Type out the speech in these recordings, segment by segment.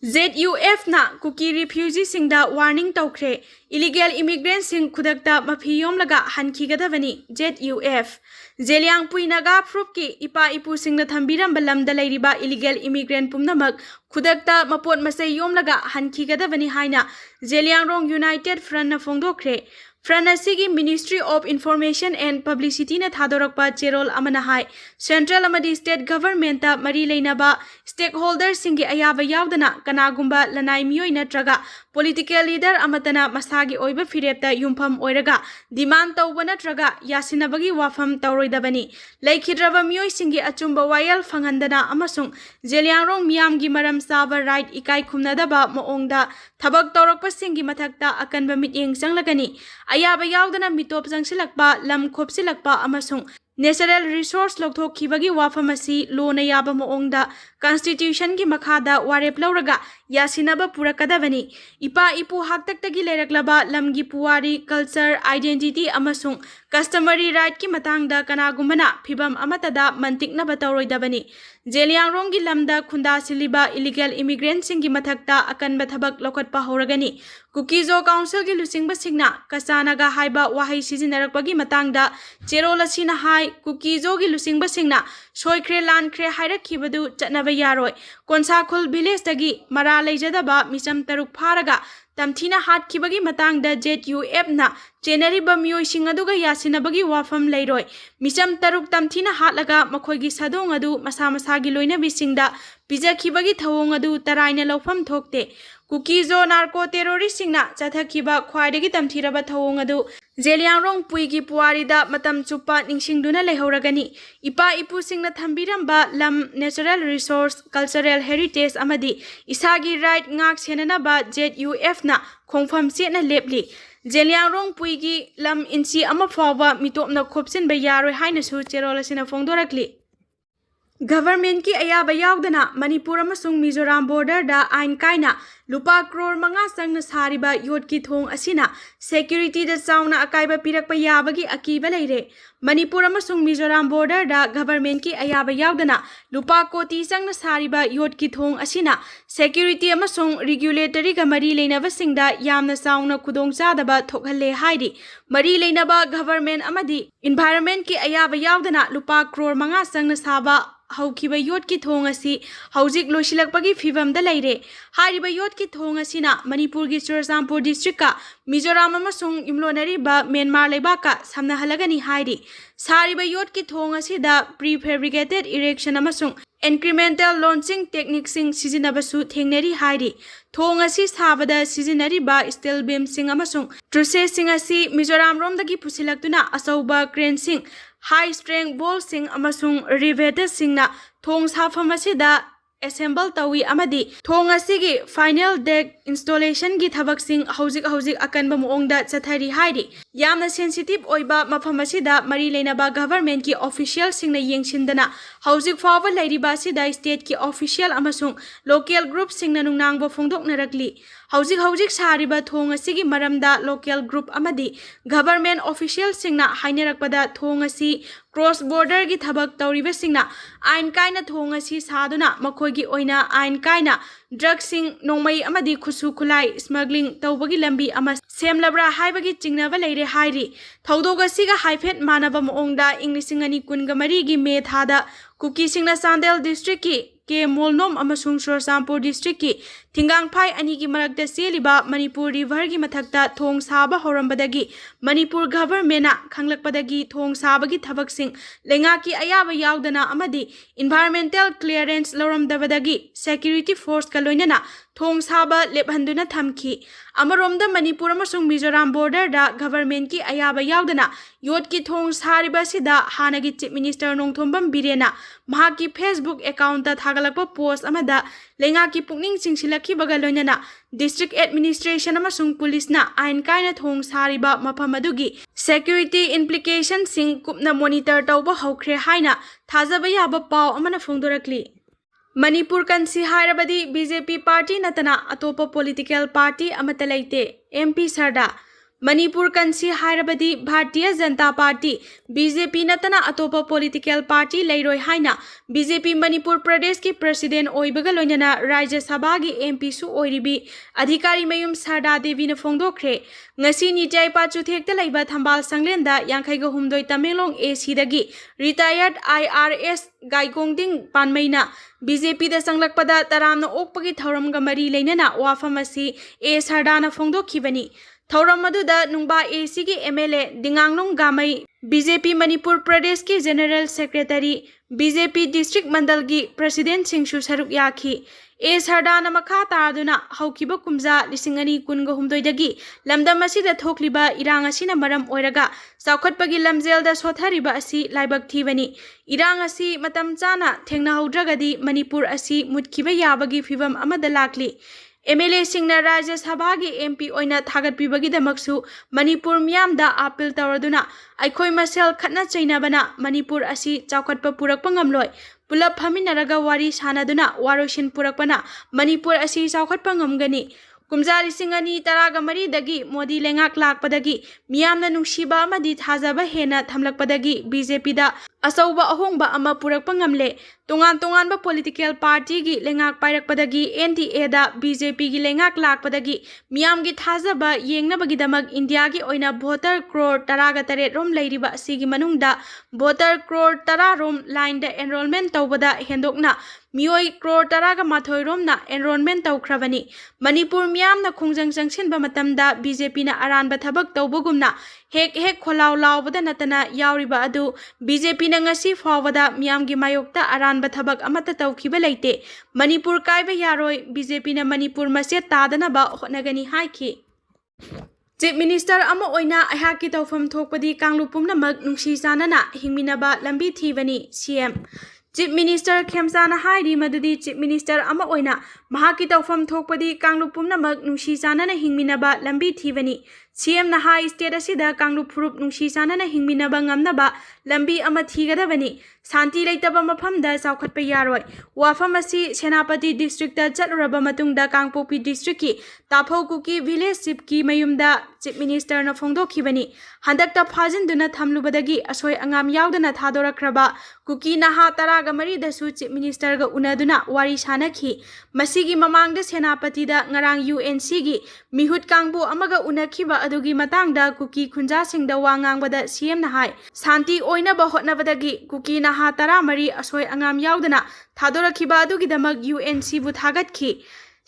ZUF na kuki refugee singda warning taukhre illegal immigrants sing khudakta mafiyom laga hankigadavani ZUF Zeliang puinaga proof ki ipa ipu singna thambiram balamda lairiba illegal immigrant pumnamak khudakta mapot masai yom laga hankigadavani haina Zeliang rong United Front na phongdokre Front asigi Ministry of Information and Publicity na thadorakpa cherol amana hai Central amadi State Government ta mari leinaba stakeholders singi ayaba yaudana kanagumba lanai miyoi natraga political leader amatana masagi oiba firepta yumpham oiraga demand tauba natraga yasinabagi wafam tauroidabani laikhidraba miyoi singi achumba wayal phangandana amasung Zeliangrong miyamgi maram saba right ikai khumnadaba maongda thabak taurakpa singi mathakta akanba mityeng changlagani ayaba yaudana mitop jangsilakpa lam khopsilakpa amasung Natural resource lokthokkhibagi wafam asi lona yaba maongda constitution gi makhada warep lauraga yasinaba purakadavani ipa ipu haktaktagi leraklaba lamgi puwari culture identity amasung customary right ki matangda kanagumana phibam amatada mantiknaba tauroidabani Zeliangrong gi lamda khunda siliba illegal immigrants singi mathakta akanba thabak lokatpa horagani Kukizo Council gi lusingba singna kasanaga haiba wahai sijinarakpagi matangda cherola sina hai Kukizo gi lusingba singna soikre lankhre hairakhibadu chatnaba yaroi Konsakhul village tagi mara leijadaba misam taruk pharaga tamthina hatkibagi matangda ZUF na chenariba miyoi sing aduga yasinabagi wafam leiroi misam taruk tamthina hatlaga makhoigi sadong adu masa masagi loina bisingda pijakhibagi thawong adu taraina lawfam thokte Kukizo narco terrorist singna chathakiba khwaidagi tamthiraba thawong adu Zeliangrong puigi puarida matam chupa ningsingduna lehoragani ipa ipu singna thambiramba lam natural resource cultural heritage amadi isagi right ngak senanaba ZUF na khongpham chena lepli Zeliangrong puigi lam inchi ama fawa mitopna khopsin ba yaroi haina su cherola sina phongdorakli Government ki ayaba yaudana Manipur amasung Mizoram border da ain kaina lupa crore manga sangna sariba yot ki thong asina security da sauna akaiba pirakpa yabagi akiba leire Manipur amasung Mizoram border da government ki ayaba yaudana lupa koti sangna sariba yot ki thong asina security amasung regulatory ga mari leinaba singda yamna sauna khudong chadaba thokhalle hairi mari leinaba government amadi environment ki ayaba yaudana lupa crore manga sangna saba haukiba yot ki thong asi haujik losilakpagi phibamda leire hariba yot ki thong asina Manipur gi Churachampur district ka Mizoram amasung imlonari ba Myanmar lebaka samna halagani hairi sariba yot ki thong asida prefabricated erection amasung incremental launching technique sing sijinabasu thengnari hairi thong asi sabada sijinari ba steel beam sing amasung trusses sing asi Mizoram romdagi pusilaktuna asauba crane sing high strength ball sing amasung riveted singna thong safam asida assemble tawi amadi thong asigi final deck installation gi thabak sing hojik akanba moongda chathari hairi yamna sensitive oiba mafam asida mari leinaba government ki official singna yengsindana hojik fawa lairiba sida state ki official amasung local group singna nungnangbo phongdoknarakli hojik sariba thong asigi maramda local group amadi government official singna hainerakpada thong asi cross border gi thabak tauriba singna ain kaina thong asi saduna makhoigi oina ain kaina drug sing nongmai amadi khusu khulai smuggling tawbagi lambi ama semlabra haibagi chingnaba leire hairi thaudoga siga haifet manaba moongda inglising ani kunga mari gi me thada kukisingi Sandel district ki ke molnom amasung Churachampur district ki Thingang phai ani gi marakta seliba Manipur river gi mathakta thong saba horambadagi Manipur government na khanglakpadagi thong sabagi thabak sing lenga ki ayaba yaudana amadi environmental clearance loramdabadagi security force ka loinana thong saba lephanduna thamki amaromda Manipur amasung Mizoram border da government ki ayaba yaudana yot ki thong sariba sida hanagi chief minister nongthombam birena mahaki Facebook account ta thagalakpa post amada lenga ki pukning chingsilakhi baga loinana district administration amasung police na ain kaina thong sariba mafam adugi security implication sing kupna monitor tawba haukhre haina thajaba yaba paw amana phongdorakli Manipur kansi hairabadi BJP party natana atopa political party amata leite MP sarda Manipur kansi hairabadi Bharatiya Janata Party BJP natana atopa political party leiroi haina BJP Manipur Pradesh ki president oibaga loinana Rajya Sabha gi MP su oiribi adhikari mayum Sarda Devi na phongdokre ngasi ni jaipa chuthekta laiba thambal sanglenda yankhai ga humdoi Tamelong AC dagi retired IRS gaigongding panmaina BJP da sanglakpada taramna okpagi thauramga mari leinana wafamasi A Sarda na phongdokhibani Thauram maduda nungba AC ki MLA Dingangnong Gamai BJP Manipur Pradesh ki General Secretary BJP District Mandal gi President Singshu Saruk Yakhi A Sardana Makha Tarduna Haukiba Kumza Lisingani Kungo Humdoidagi Lamdam Asida Thokliba Irang Asina Maram Oiraga Saukatpagi Lamzel da Sothariba Asi Laibak Thivani Irang Asi Matam Chana Thengna Haudragadi Manipur Asi Mutkiba Yabagi Fivam Amada Lakli MLA Singna Rajya Sabha gi MP oina thagat pibagi damaksu Manipur miyam da appeal tawraduna aikhoi masel khatna chainabana Manipur asi chaukhatpa purakpa ngamloi pulap phaminaraga wari sanaduna waroshin purakpana Manipur asi chaukhatpa ngamgani Kumjali Singani Taraga Mari Dagi Modi Lengak Lakpadagi Miyamna Nungshiba Amadi Thazaba Hena Thamlakpadagi BJP da Asauba Ahongba Ama Purakpa ngamle Tongan Tonganba political party gi Lengak Pairakpadagi NDA da BJP gi Lengak Lakpadagi Miyam gi Thazaba Yengnabagi Damag India gi Oina voter crore Taraga Tare Rom Lairiba Sigi Manungda voter crore Tara Rom line da enrollment tawbada hendokna Mioi crore Taraga Mathoi Rom na enrollment tawkhrabani Manipur miyamna khongjang changsinba matamda BJP na aranba thabak tawbagumna hek kholaw lawbada natana yauriba adu BJP na ngasi fawada miyamgi mayokta aranba thabak amata tawkhiba leite Manipur kaiba yaroi BJP na Manipur maset tadana ba honagani haiki Chief Minister ama oina ahaki tawfam thokpadi kanglupumna mag nungsi sanana hingminaba lambi thivani CM Chief Minister Khemsana Hairi Madudi Chief Minister Ama Oina Mahaki Tawfam Thokpadi Kanglupumna Mag Nungsi Sanana Hingminaba Lambi Thivani CM na High State Asida Kanglup Phurup Nungsi Sanana Hingminaba Ngamnaba Lambi Ama Thigadavani Santi Leitaba Mafamda Saukhatpa Yaroi Wafam Asi Senapati District da Chatluraba Matungda Kangpopi District ki Tapho Kuki Village Sip ki Mayumda Chief Minister na phongdokhibani handakta phajinduna thamlubadagi asoi angam yaudana thadorakraba kuki naha taraga mari dasu Chief Minister ga unaduna wari sanakhi masigi mamangda senapati da ngarang UNC gi mihut kangbo amaga unakhiba adugi matangda kuki khunja singda wangangbada CM na hai santi oina ba hotnabadagi kuki naha tara mari asoi angam yaudana thadorakhiba adugi damag UNC bu thagatki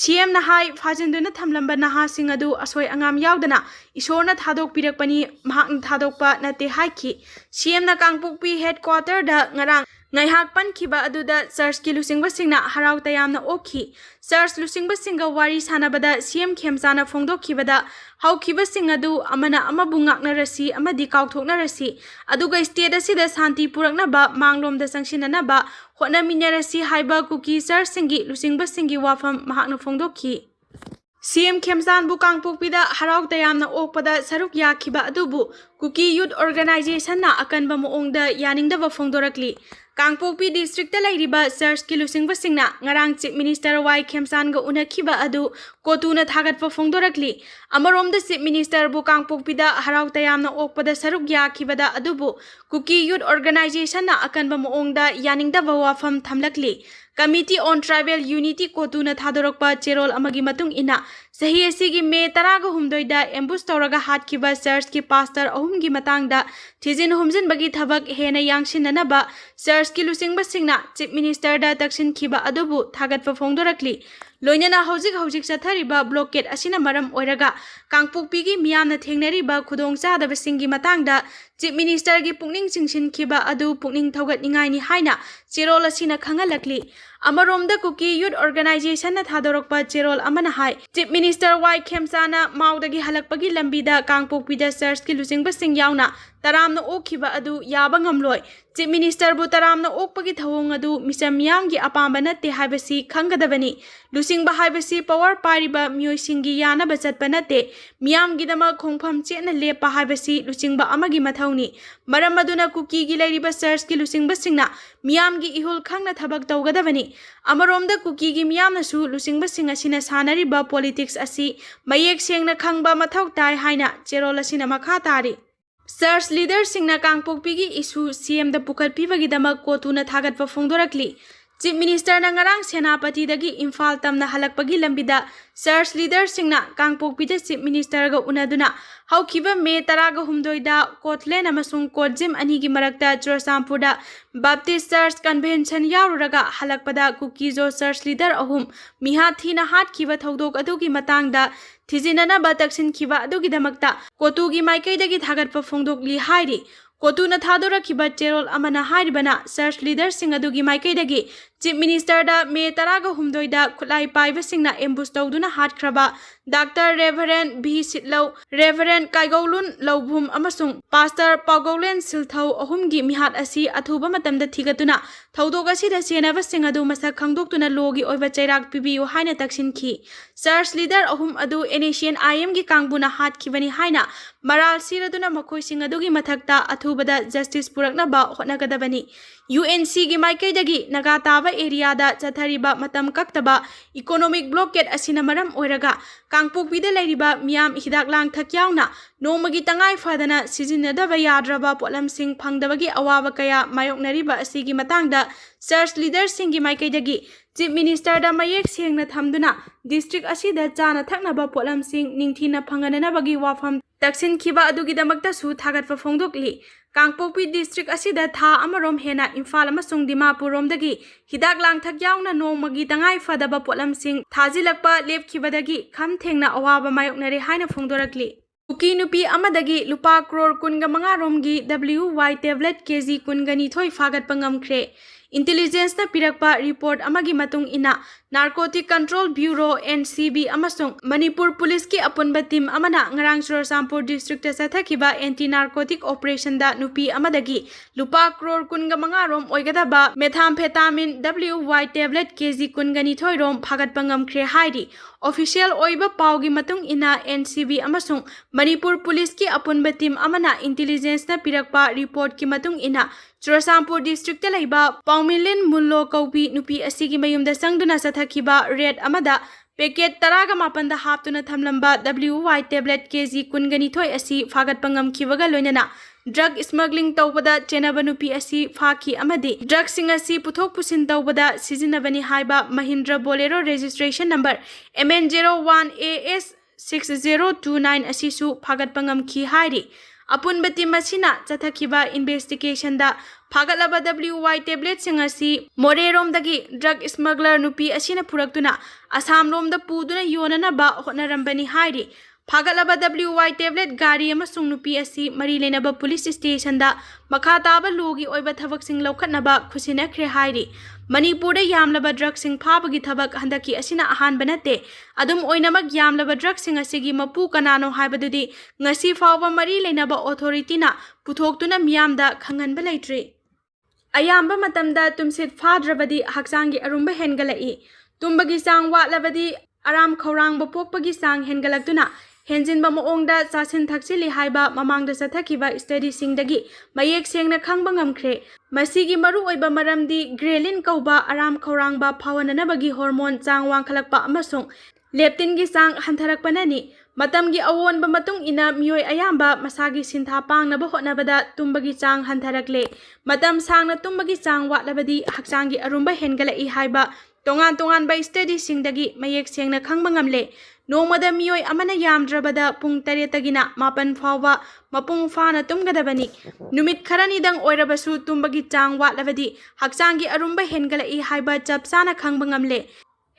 CM na hai phajinduna thamlamba naha sing adu asoi angam yaudana isorna thadok pirakpani mahak thadokpa nate haiki CM na kangpokpi headquarter da ngarang ngaihak pankhiba aduda church ki lusingba singna harau tayamna okhi church lusingba singa wari sanabada CM khemsana phongdokhibada haukhiba sing adu amana amabu ngaknarasi amadi kauthoknarasi aduga state asida santi purakna ba manglomda sangsinana ba hona minyarasi haiba kuki church singi lusingba singi wafam mahakna phongdokhi CM Khemsan bu kangpokpida harau tayamna okpada saruk yakhiba adubu kuki youth organization na akanba moongda yaningdaba phongdorakli Kangpokpi district ta lairiba church ki lusingba singna ngarang Chief Minister Y Khemsan ga unakhiba adu kotuna thagatpa phongdorakli amaromda Chief Minister bu Kangpokpi da harau tayamna okpada saruk yakhibada adubu kuki youth organization na akanba moongda yaningdaba wafam thamlakli Committee on Tribal Unity kotuna thadorakpa cherol amagi matung ina sahi asigi me taraga humdoida ambush tawraga hatkiba church ki pastor ahumgi matangda thijin humjin bagi thabak hena yangsinanaba church ki lusingba singna Chief Minister da taksin khiba adubu thagatpa phongdorakli loinana hojik chathariba blockade asina maram oiraga kangpokpi gi miyamna thengnariba khudong chadaba singi matangda Chief Minister gi pungning chingsin khiba adu pungning thogat ningai ni haina cherol asina khangalakli amaromda kuki youth organization na thadorokpa cherol amana hai Chief Minister Y Khemsana maudagi halakpagi lambida kangpokpi da church ki lusingba sing yauna taramna okhiba adu yaba ngamloi Chief Minister bu taramna okpagi thawong adu misam miyam gi apamba natte haibasi khangadabani lusingba haibasi power pariba mioi singi yana bachatpa natte miyam gi dama khongpham chena lepa haibasi lusingba amagi mathawni maram aduna kuki gi lairiba church ki lusingba singna miyam ꯃꯥꯒꯤ ꯏꯍꯨꯜ ꯈꯪꯅ ꯊꯕꯛ ꯇꯧꯒꯗꯕꯅꯤ ꯑꯃꯔꯣꯝꯗ ꯀꯨꯀꯤꯒꯤ ꯃꯤꯌꯥꯝꯅꯁꯨ ꯂꯨꯆꯤꯡꯕꯁꯤꯡ ꯑꯁꯤꯅ ꯁꯥꯟꯅꯔꯤꯕ politics ꯑꯁꯤ ꯃꯌꯦꯛ ꯁꯦꯡꯅ ꯈꯪꯕ ꯃꯊꯧ ꯇꯥꯏ ꯍꯥꯏꯅ ꯆꯦꯔꯣꯜ ꯑꯁꯤꯅ ꯃꯈꯥ ꯇꯥꯔꯤ ꯆꯔꯆ ꯂꯤꯗꯔꯁꯤꯡꯅ ꯀꯥꯡꯄꯣꯛꯄꯤꯒꯤ ꯏꯁꯨ ꯁꯤएमꯗ ꯄꯨꯈꯠꯄꯤꯕꯒꯤꯗꯃꯛ ꯀꯣꯇꯨꯅ ꯊꯥꯒꯠꯄ ꯐꯣꯡꯗꯣꯔꯛꯂꯤ चीफ मिनिस्टरना ngarang सेनापतिदगी इम्फाल तमना हलकपगी लंबिदा चर्च लीडरसिंगना कांगपोकपीदा चीफ मिनिस्टरगा उनादुना हौखिबा मे 13 कोटलेन अमसुंग कोटजिम अनिगी मरक्ता चुरचांपुरदा बाप्टिस्ट चर्च कन्वेंशन यावरगा हलकपदा कुकीजो चर्च लीडर अहुम मिहाथीना हाटखिबा थौदोक अदुगी मतांगदा थिजिननाबा तक्सिनखिबा अदुगिदमक्ता कोतुगी माइकैदगी थागतपा फोंदोकली हाइरि कोतुना थादोरखिबा चेरोल अमना हाइरिबना चर्च लीडर सिंग अदुगी माइकैदगी चीफ मिनिस्टर दा मे 13 खुलाई पाइबसिंगना एम्बुस तौदुना हाटख्रबा डॉक्टर रेवरेंड भी सिटलौ रेवरेंड काइगौलुन लौभुम अमसुंग पास्टर पागौलेन सिलथौ अहुमगी मिहात असी अथुबा मतमदा थिगतुना थौदोक असिदा सेनाबसिंग अदु मसक खंगदोक्तुना लोगी ओइबा चैराक पिबियु हाइना तक्सिनखि चर्च लीडर अहुम अदु एनेशियन आईएम गी कांगबुना हाटखिबनी हाइना मराल सिरदुना मखोइसिंग अदुगी मथक्ता अथुबदा जस्टिस पुरकनबा होटनगदबनी यूएनसी गी माइकैदगी नगा ताबा एरियादा चथरिबा मतम कक्तबा इकोनॉमिक ब्लॉकेट असिना मरम ओइरगा कांगपोकपीदा लैरिबा मियाम हिदाक लांगथक यावना नोमगी तंगाई फदना सिजिनदबा याद्रबा पोलमसिंग फंगदबगी अवाबा कया मायोकनरिबा असिगी मतांगदा चर्च लीडर सिंगी माइकैदगी चीफ मिनिस्टर दा मयेक सेंगना थमदुना डिस्ट्रिक्ट असिदा चाना थकनबा पोलमसिंग निंगथीना फंगननबगी वाफम तक्सिनखिबा अदुगिदमक्ता सु थागतपा फोंदोकली कांगपोकपी डिस्ट्रिक्ट असिदा था अमरोम हेना इम्फाल अमसुंग दिमापुर रोमदगी हिदाक लांगथक यावना नोमगी तंगाई फदबा पोलमसिंग थाजिलकपा लेपखिबदगी खमथेंगना अवाबा मायोकनरे हाइना फोंदोरकली कुकी नुपी अमदगी लुपा करोड़ 15 रोमगी WY टेबलेट केजी 12 फागतपा ngamkhre इंटेलिजेंस ना पिरकपा रिपोर्ट अमगी मतुंग इना नार्कोटिक कंट्रोल ब्यूरो NCB अमसुंग मणिपुर पुलिस की अपुनबा टीम अमना ngarang चुरचांपुर डिस्ट्रिक्ट चथखिबा एंटी नार्कोटिक ऑपरेशन दा नुपी अमदगी लुपा करोड़ 15 रोम ओइगदबा मेथाम्फेटामिन WY टेबलेट केजी 12 रोम फागतपा ngamkhre हाइरि ऑफिशियल ओइबा पाउगी मतुंग इना NCB अमसुंग मणिपुर पुलिस की अपुनबा टीम अमना इंटेलिजेंस ना पिरकपा रिपोर्ट की मतुंग इना चुरचांपुर डिस्ट्रिक्ट लैबा पाउमिलिन मुल्लो कौबी नुपी असिगी मयुमदा संगदुना सथखिबा रेड अमदा पैकेट 15 हापतुना थमलंबा WY टेबलेट केजी 12 असी फागतपा ngamखिबगा लोइनना ड्रग स्मगलिंग तौबदा चेनबा नुपी असी फाखि अमदि ड्रग सिंग असी पुथोक पुसिन तौबदा सिजिनबनी हाइबा Mahindra Bolero registration number MN01AS 6029 असिसु फागतपा ngamखि हाइरि अपुनबा टीम असिना चथखिबा इन्वेस्टिगेशन दा फागतलबा WY टेबलेट सिंग असी मोरेरोमदगी ड्रग स्मगलर नुपी असिना पुरक्तुना असम रोमदा पुदुना योननबा होटनरंबनी हाइरि फागतलबा WY टेबलेट गाड़ी अमसुंग नुपी असी मरी लेनबा पुलिस स्टेशन दा मखा ताबा लोगी ओइबा थबक सिंग लौखतनबा खुसिनख्रे हाइरि मणिपुर यामलबा ड्रग सिंग फाबगी थबक हंदकी असिना अहानबा नते अदुम ओइनमक यामलबा ड्रग सिंग असिगी मपु कनानो हाइबदुदी ngasi फावबा मरी लेनबा ऑथोरिटीना पुथोक्तुना मियामदा खंगनबा लैत्रे अयाम्बा मतमदा तुमसित फाद्रबदी हक्सांगी अरुम्बा हेनगलई तुम्बगी चांग वाटलबदी आराम खौरांग पोकपगी चांग हेनगलक्तुना हेंजिनबा मोंगदा चासिन थक्सिली हाइबा ममांगदा सथखिबा स्टडी सिंगदगी मयेक सेंगना खंगबा ngamkhre मसीगी मरु ओइबा मरमदी ग्रेलिन कौबा आराम खौरांगबा फावननबगी हार्मोन चांग वांखलकपा अमसुंग लेप्टिनगी चांग हंथरकपननी मतमगी अवोनबा मतुंग इना मियोय अयाम्बा मसागी सिंथा पांगनबा होटनबदा तुम्बगी चांग हंथरकले मतम सांगना तुम्बगी चांग वाटलबदी हक्सांगी अरुम्बा हेनगलई हाइबा तोंगान तोंगान बा स्टडी सिंगदगी मयेक सेंगना खंगबा ngamle नोमदा मियोय अमना यामद्रबदा पुंग 3 तगिना 9 फावबा मपुंग फाना तुमगदबनी नुमित खरनीदंग ओइरबसु तुम्बगी चांग वाटलबदी हक्सांगी अरुम्बा हेनगलई हाइबा चपसाना खंगबा ngamle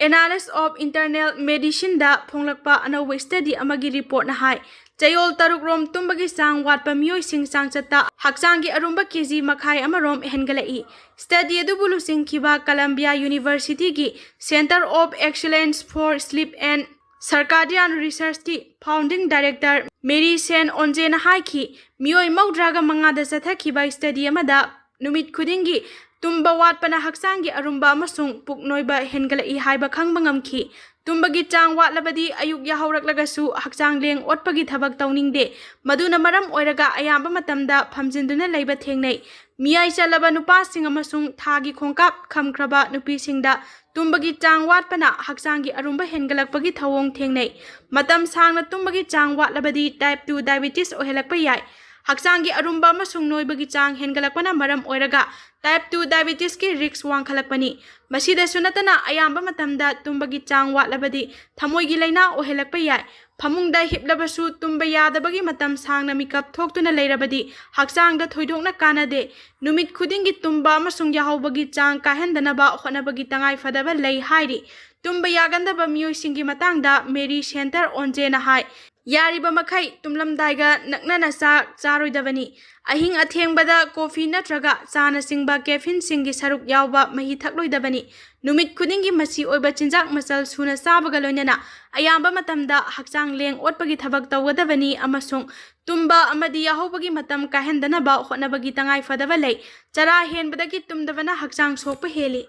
analysis of internal medicine दा फोंगलकपा अनौबा स्टडी अमगी रिपोर्ट ना हाय चयोल तरुक रोम तुम्बगी चांग वाटपा मियोय सिंग चांगचता हक्सांगी अरुम्बा केजी मखाय अमरोम हेनगलई स्टडी अदुबुलु सिंखिबा कोलंबिया यूनिवर्सिटी की centre of excellence for sleep and circadian research की फाउंडिंग डायरेक्टर मेरी सेन ओंजेना हाइखि मियोय मौद्रागा मंगादा चथखिबा स्टडी अमदा नुमित खुदिंगी तुम्बा वाटपना हक्सांगी अरुम्बा अमसुंग पुकनोइबा हेनगलई हाइबा खंगबा ngamखि तुम्बगी चांग वाटलबदी अयुक याहौरकलगसु हक्सांग लेंग ओटपगी थबक तौनिंगदे मदुना मरम ओइरगा अयाम्बा मतमदा फमजिनदुना लैबा थेंगनै Miyai chalaba nupasing amasung thagi khongkap khamkraba nupisingda tumbagi chang watpana haksangi arumba hengalakpagi thawong thengnei. Matam sangna tumbagi chang watlabadi type 2 diabetes ohelakpa yai. Haksangi arumba amasung noibagi chang hengalakpana maram oiraga type 2 diabetes ki risk wangkhalakpani. Masida sunatana ayamba matamda tumbagi chang watlabadi thamoigi laina ohelakpa yai. Phamungda hiplabasu tumba yadabagi matam sangna mikap thoktuna leirabadi haksangda thoidokna kanade numit khudingi tumba amasung yahawbagi chang kahendanaba honabagi tangai fadaba lei hairi tumba yagandaba miyoi matangda Mary Center onjena hai yariba makai tumlamdaiga naknana sa charoidabani ahing athengbada coffee natraga chana singba caffeine singi saruk yawba mahi thakloidabani numit khudingi masi oiba chinjak masal suna sabaga loinana ayamba matamda hakchang leng otpagi thabak tawgadabani amasung tumba amadi yahobagi matam kahendanaba honabagi tangai fadaba lei chara henbadagi tumdabana hakchang sokpa heli